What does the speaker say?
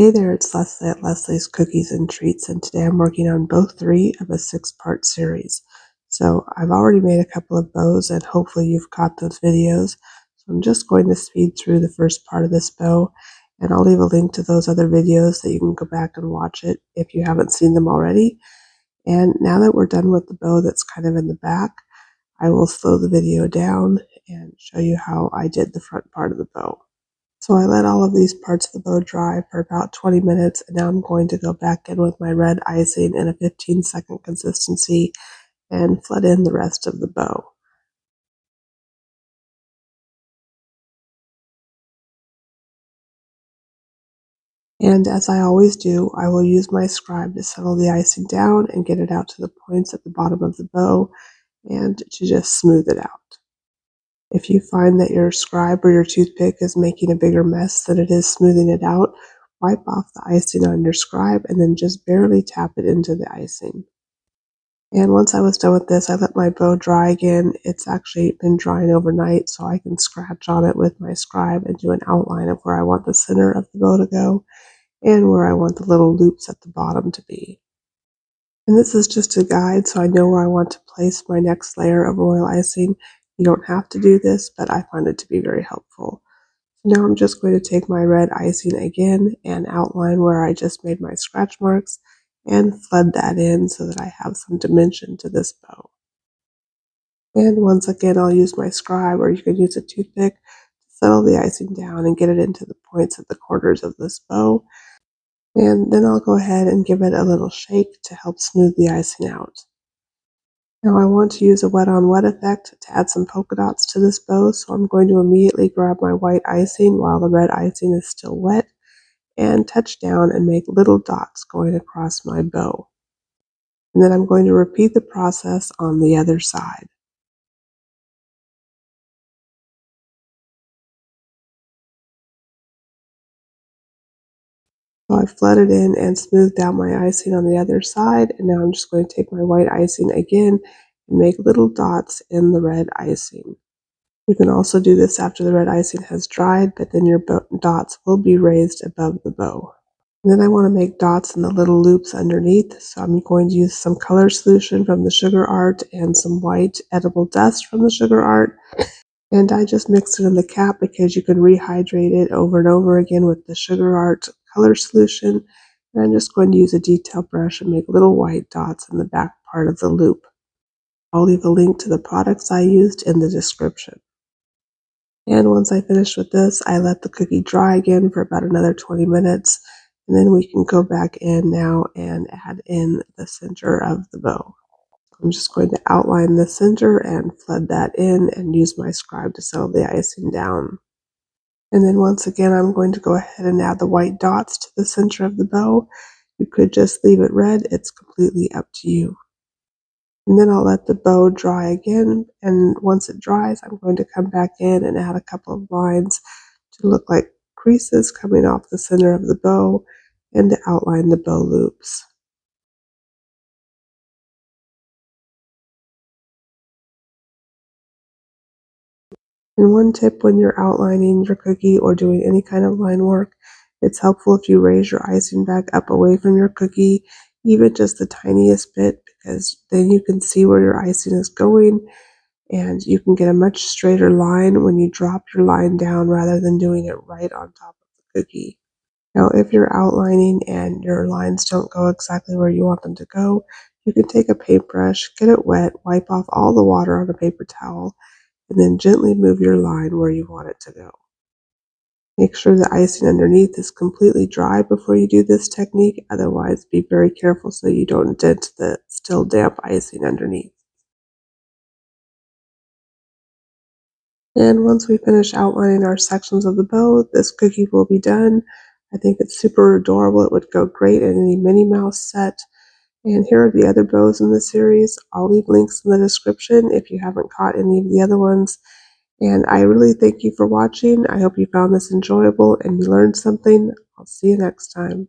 Hey there, it's Leslie at Leslie's Cookies and Treats, and today I'm working on bow 3 of a 6-part series. So I've already made a couple of bows, and hopefully you've caught those videos. So I'm just going to speed through the first part of this bow, and I'll leave a link to those other videos that you can go back and watch it if you haven't seen them already. And now that we're done with the bow that's kind of in the back, I will slow the video down and show you how I did the front part of the bow. So I let all of these parts of the bow dry for about 20 minutes, and now I'm going to go back in with my red icing in a 15-second consistency and flood in the rest of the bow. And as I always do, I will use my scribe to settle the icing down and get it out to the points at the bottom of the bow and to just smooth it out. If you find that your scribe or your toothpick is making a bigger mess than it is smoothing it out, wipe off the icing on your scribe and then just barely tap it into the icing. And once I was done with this, I let my bow dry again. It's actually been drying overnight, so I can scratch on it with my scribe and do an outline of where I want the center of the bow to go and where I want the little loops at the bottom to be. And this is just a guide, so I know where I want to place my next layer of royal icing. You don't have to do this, but I find it to be very helpful. So now I'm just going to take my red icing again and outline where I just made my scratch marks and flood that in so that I have some dimension to this bow. And once again, I'll use my scribe, or you can use a toothpick to settle the icing down and get it into the points at the corners of this bow. And then I'll go ahead and give it a little shake to help smooth the icing out. Now I want to use a wet on wet effect to add some polka dots to this bow, so I'm going to immediately grab my white icing while the red icing is still wet and touch down and make little dots going across my bow. And then I'm going to repeat the process on the other side. So I flooded in and smoothed out my icing on the other side, and now I'm just going to take my white icing again and make little dots in the red icing. You can also do this after the red icing has dried, but then your dots will be raised above the bow. And then I want to make dots in the little loops underneath, so I'm going to use some color solution from the sugar art and some white edible dust from the sugar art. And I just mixed it in the cap because you can rehydrate it over and over again with the sugar art color solution. And I'm just going to use a detail brush and make little white dots in the back part of the loop. I'll leave a link to the products I used in the description. And once I finish with this, I let the cookie dry again for about another 20 minutes. And then we can go back in now and add in the center of the bow. I'm just going to outline the center and flood that in and use my scribe to settle the icing down. And then once again, I'm going to go ahead and add the white dots to the center of the bow. You could just leave it red. It's completely up to you. And then I'll let the bow dry again. And once it dries, I'm going to come back in and add a couple of lines to look like creases coming off the center of the bow and to outline the bow loops. And one tip when you're outlining your cookie or doing any kind of line work, it's helpful if you raise your icing back up away from your cookie, even just the tiniest bit, because then you can see where your icing is going and you can get a much straighter line when you drop your line down rather than doing it right on top of the cookie. Now, if you're outlining and your lines don't go exactly where you want them to go, you can take a paintbrush, get it wet, wipe off all the water on a paper towel, and then gently move your line where you want it to go. Make sure the icing underneath is completely dry before you do this technique, otherwise be very careful so you don't dent the still damp icing underneath. And once we finish outlining our sections of the bow, this cookie will be done. I think it's super adorable. It would go great in any Minnie Mouse set. And here are the other bows in the series. I'll leave links in the description if you haven't caught any of the other ones. And I really thank you for watching. I hope you found this enjoyable and you learned something. I'll see you next time.